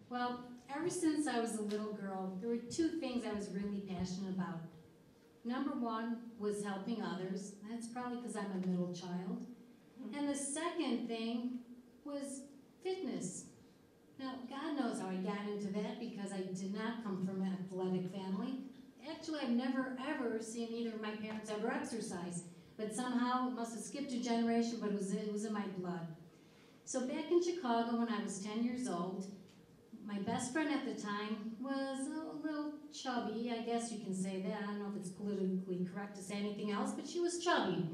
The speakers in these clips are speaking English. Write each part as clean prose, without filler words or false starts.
Well, ever since I was a little girl, there were two things I was really passionate about. Number one was helping others. That's probably because I'm a middle child. And the second thing was fitness. Now, God knows how I got into that because I did not come from an athletic family. Actually, I've never, ever seen either of my parents ever exercise. But somehow, it must have skipped a generation, but it was in my blood. So back in Chicago when I was 10 years old, my best friend at the time was a little chubby. I guess you can say that. I don't know if it's politically correct to say anything else, but she was chubby.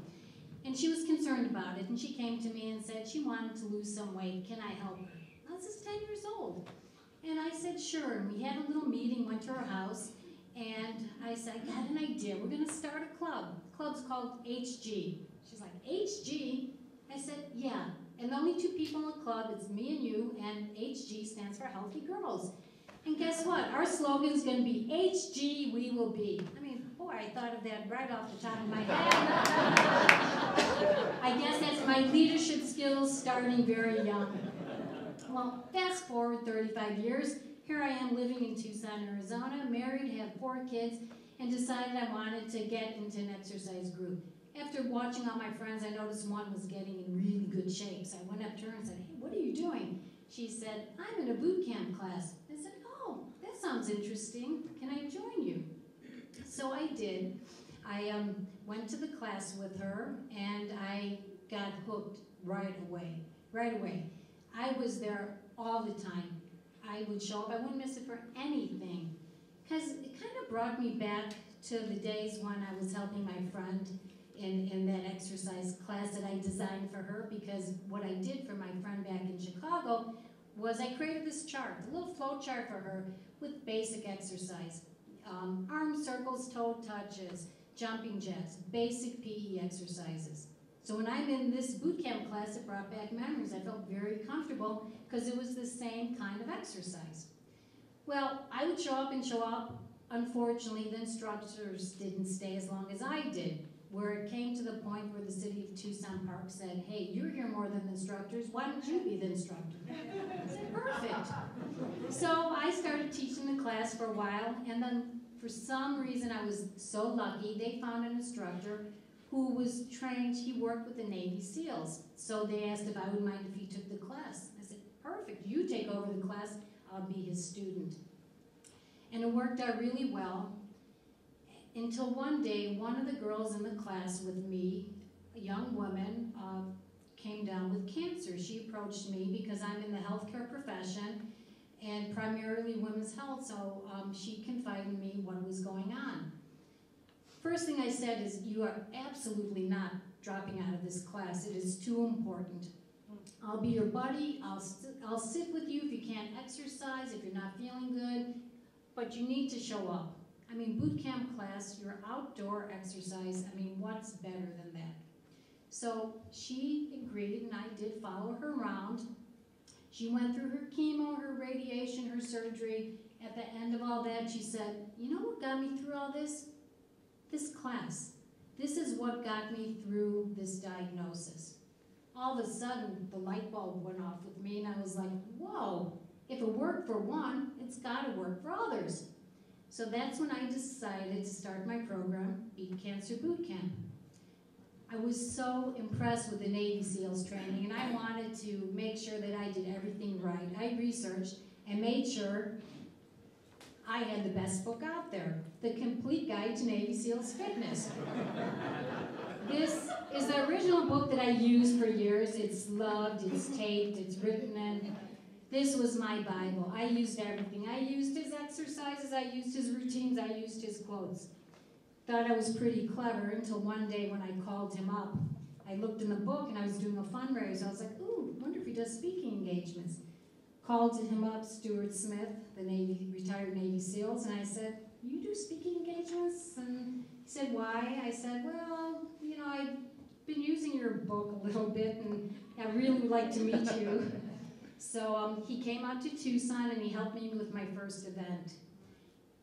And she was concerned about it, and she came to me and said she wanted to lose some weight. Can I help her? I was just 10 years old. And I said, sure. And we had a little meeting, went to her house, and I said, I got an idea. We're going to start a club. The club's called HG. She's like, HG? I said, yeah. And the only two people in the club, it's me and you, and HG stands for Healthy Girls. And guess what? Our slogan's going to be HG, we will be. I mean, boy, I thought of that right off the top of my head. I guess that's my leadership skills starting very young. Well, fast forward 35 years, here I am living in Tucson, Arizona, married, have 4 kids, and decided I wanted to get into an exercise group. After watching all my friends, I noticed one was getting in really good shape. So I went up to her and said, hey, what are you doing? She said, I'm in a boot camp class. I said, oh, that sounds interesting. Can I join you? So I did. I went to the class with her, and I got hooked right away. I was there all the time. I would show up. I wouldn't miss it for anything. Because it kind of brought me back to the days when I was helping my friend in that exercise class that I designed for her, because what I did for my friend back in Chicago was I created this chart, a little flow chart for her with basic exercise. Arm circles, toe touches, jumping jacks, basic PE exercises. So when I'm in this boot camp class, it brought back memories. I felt very comfortable because it was the same kind of exercise. Well, I would show up. Unfortunately, the instructors didn't stay as long as I did, where it came to the point where the city of Tucson Park said, hey, you're here more than the instructors, why don't you be the instructor? I said, perfect. So I started teaching the class for a while, and then for some reason I was so lucky, they found an instructor who was trained, he worked with the Navy SEALs. So they asked if I would mind if he took the class. I said, perfect, you take over the class, I'll be his student. And it worked out really well. Until one day, one of the girls in the class with me, a young woman, came down with cancer. She approached me because I'm in the healthcare profession and primarily women's health, so she confided in me what was going on. First thing I said is, you are absolutely not dropping out of this class. It is too important. I'll be your buddy. I'll sit with you if you can't exercise, if you're not feeling good, but you need to show up. I mean, boot camp class, your outdoor exercise, I mean, what's better than that? So she agreed, and I did follow her around. She went through her chemo, her radiation, her surgery. At the end of all that, she said, you know what got me through all this? This class. This is what got me through this diagnosis. All of a sudden, the light bulb went off with me, and I was like, whoa, if it worked for one, it's got to work for others. So that's when I decided to start my program, Beat Cancer Boot Camp. I was so impressed with the Navy SEALs training, and I wanted to make sure that I did everything right. I researched and made sure I had the best book out there, The Complete Guide to Navy SEALs Fitness. This is the original book that I used for years. It's loved, it's taped, it's written in. This was my Bible. I used everything. I used his exercises, I used his routines, I used his quotes. Thought I was pretty clever until one day when I called him up. I looked in the book and I was doing a fundraiser. I was like, ooh, wonder if he does speaking engagements. Called him up, Stuart Smith, the retired Navy SEALs, and I said, you do speaking engagements? And he said, why? I said, well, you know, I've been using your book a little bit and I really would like to meet you. So he came out to Tucson and he helped me with my first event.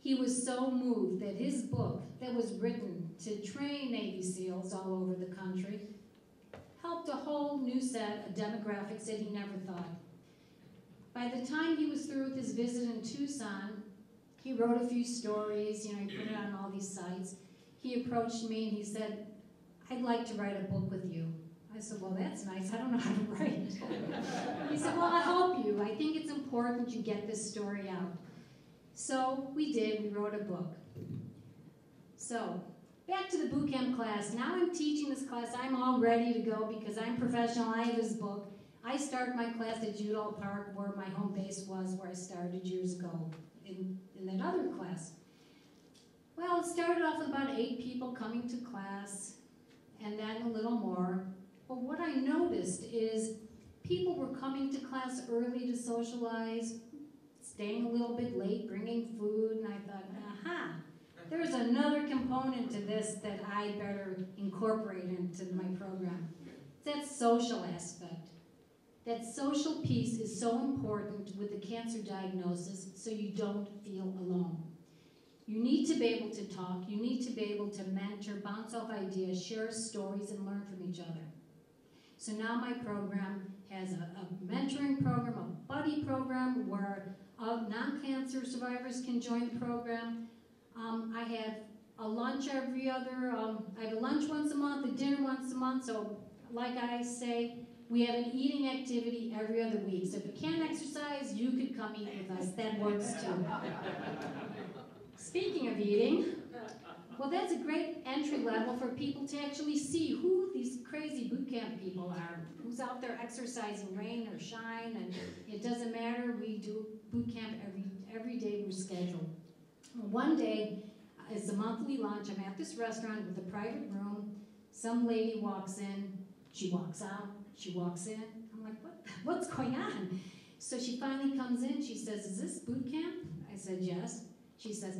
He was so moved that his book that was written to train Navy SEALs all over the country helped a whole new set of demographics that he never thought. By the time he was through with his visit in Tucson, he wrote a few stories, he put it on all these sites. He approached me and he said, "I'd like to write a book with you." I said, "Well, that's nice. I don't know how to write." He said, "Well, I'll help you. I think it's important you get this story out." So we did. We wrote a book. So back to the boot camp class. Now I'm teaching this class. I'm all ready to go because I'm professional. I have his book. I start my class at Udall Park, where my home base was, where I started years ago in that other class. Well, it started off with about 8 people coming to class, and then a little more. But what I noticed is people were coming to class early to socialize, staying a little bit late, bringing food, and I thought, aha, there's another component to this that I better incorporate into my program. It's that social aspect. That social piece is so important with the cancer diagnosis so you don't feel alone. You need to be able to talk, you need to be able to mentor, bounce off ideas, share stories, and learn from each other. So now my program has a mentoring program, a buddy program where non-cancer survivors can join the program. I have a lunch every other, I have a lunch once a month, a dinner once a month, so like I say, we have an eating activity every other week. So if you can't exercise, you could come eat with us. That works too. Speaking of eating, well, that's a great entry level for people to actually see who these crazy boot camp people are, who's out there exercising, rain or shine, and it doesn't matter. We do boot camp every day we're scheduled. One day, it's a monthly lunch. I'm at this restaurant with a private room. Some lady walks in, she walks out, she walks in. I'm like, what's going on? So she finally comes in. She says, "Is this boot camp?" I said, "Yes." She says,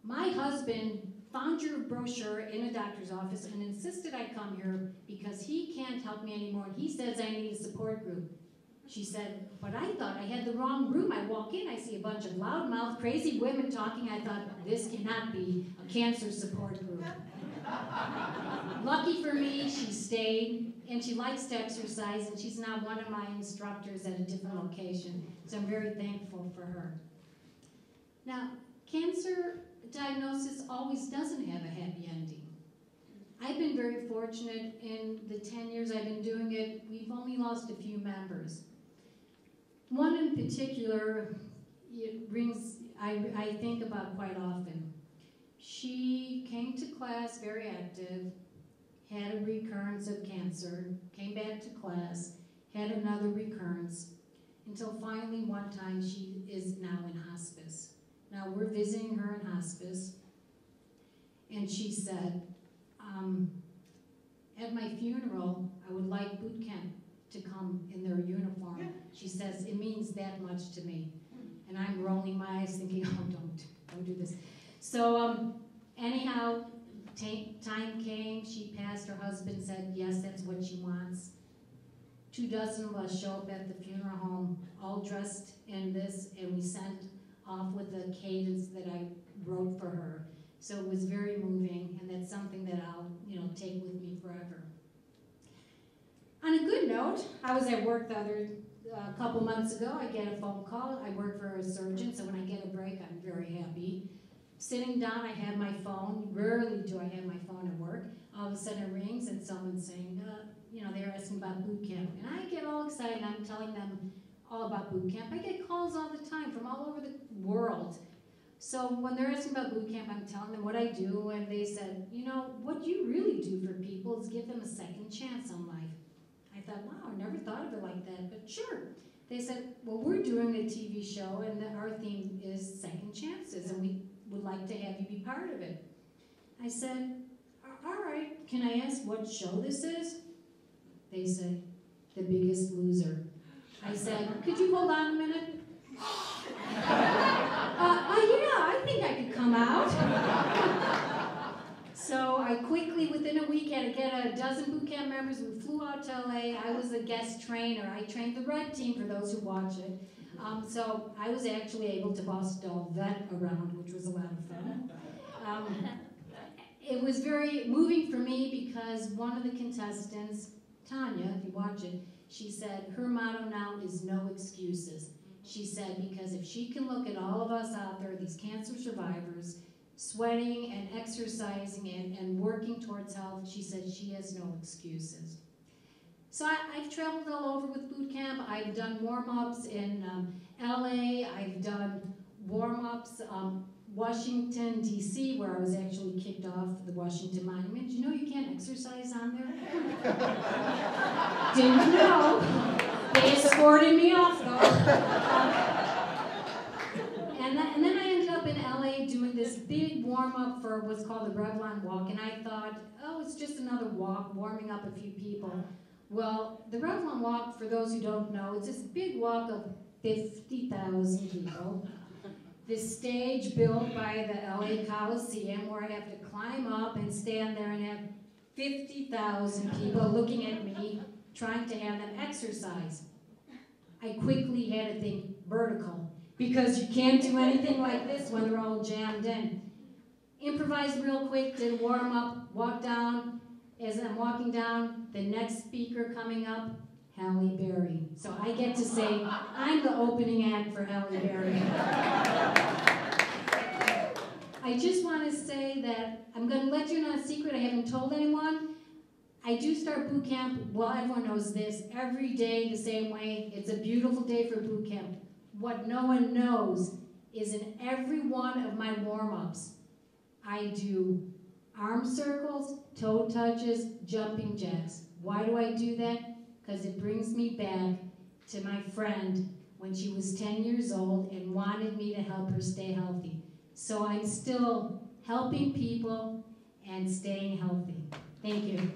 "My husband found your brochure in a doctor's office and insisted I come here because he can't help me anymore. He says I need a support group." She said, "But I thought I had the wrong room. I walk in, I see a bunch of loudmouth, crazy women talking. I thought, this cannot be a cancer support group." Lucky for me, she stayed, and she likes to exercise, and she's now one of my instructors at a different location, so I'm very thankful for her. Now, cancer diagnosis always doesn't have a happy ending. I've been very fortunate in the 10 years I've been doing it. We've only lost a few members. One in particular I think about quite often. She came to class very active, had a recurrence of cancer, came back to class, had another recurrence, until finally one time she is now in hospice. Now we're visiting her in hospice, and she said, "At my funeral, I would like boot camp to come in their uniform." She says, "It means that much to me." And I'm rolling my eyes thinking, oh, don't do this. So anyhow, time came, she passed, her husband said, yes, that's what she wants. 24 of us show up at the funeral home, all dressed in this, and we sent off with the cadence that I wrote for her. So it was very moving, and that's something that I'll take with me forever. On a good note, I was at work a couple months ago. I get a phone call. I work for a surgeon, so when I get a break, I'm very happy. Sitting down, I have my phone. Rarely do I have my phone at work. All of a sudden it rings, and someone's saying, they're asking about boot camp. And I get all excited. I'm telling them all about boot camp. I get calls all the time from all over the world. So when they're asking about boot camp, I'm telling them what I do, and they said, what you really do for people is give them a second chance on life. I thought, wow, I never thought of it like that, but sure. They said, well, we're doing a TV show, and our theme is second chances, and we would like to have you be part of it. I said, all right, can I ask what show this is? They said, The Biggest Loser. I said, could you hold on a minute? Yeah, I think I could come out. So I quickly, within a week, had to get a dozen boot camp members. We flew out to LA. I was a guest trainer. I trained the red team for those who watch it. So I was actually able to boss Doll Vet around, which was a lot of fun. It was very moving for me because one of the contestants, Tanya, if you watch it, she said her motto now is no excuses. she said, because if she can look at all of us out there, these cancer survivors, sweating and exercising and working towards health, she said she has no excuses. So I've traveled all over with boot camp. I've done warm-ups in LA. I've done warm-ups Washington, D.C., where I was actually kicked off the Washington Monument. You know you can't exercise on there? Didn't know. They escorted me off, though. And then I ended up in LA doing this big warm-up for what's called the Revlon Walk, and I thought, oh, it's just another walk, warming up a few people. Well, the Revlon Walk, for those who don't know, it's this big walk of 50,000 people. This stage built by the LA Coliseum where I have to climb up and stand there and have 50,000 people looking at me, trying to have them exercise. I quickly had to think vertical, because you can't do anything like this when they're all jammed in. Improvised real quick, did a warm up, walked down. As I'm walking down, the next speaker coming up, Halle Berry. So I get to say, I'm the opening act for Halle Berry. I just want to say that I'm going to let you know a secret I haven't told anyone. I do start boot camp, well, everyone knows this, every day the same way. It's a beautiful day for boot camp. What no one knows is in every one of my warm-ups, I do arm circles, toe touches, jumping jacks. Why do I do that? Because it brings me back to my friend when she was 10 years old and wanted me to help her stay healthy. So I'm still helping people and staying healthy. Thank you.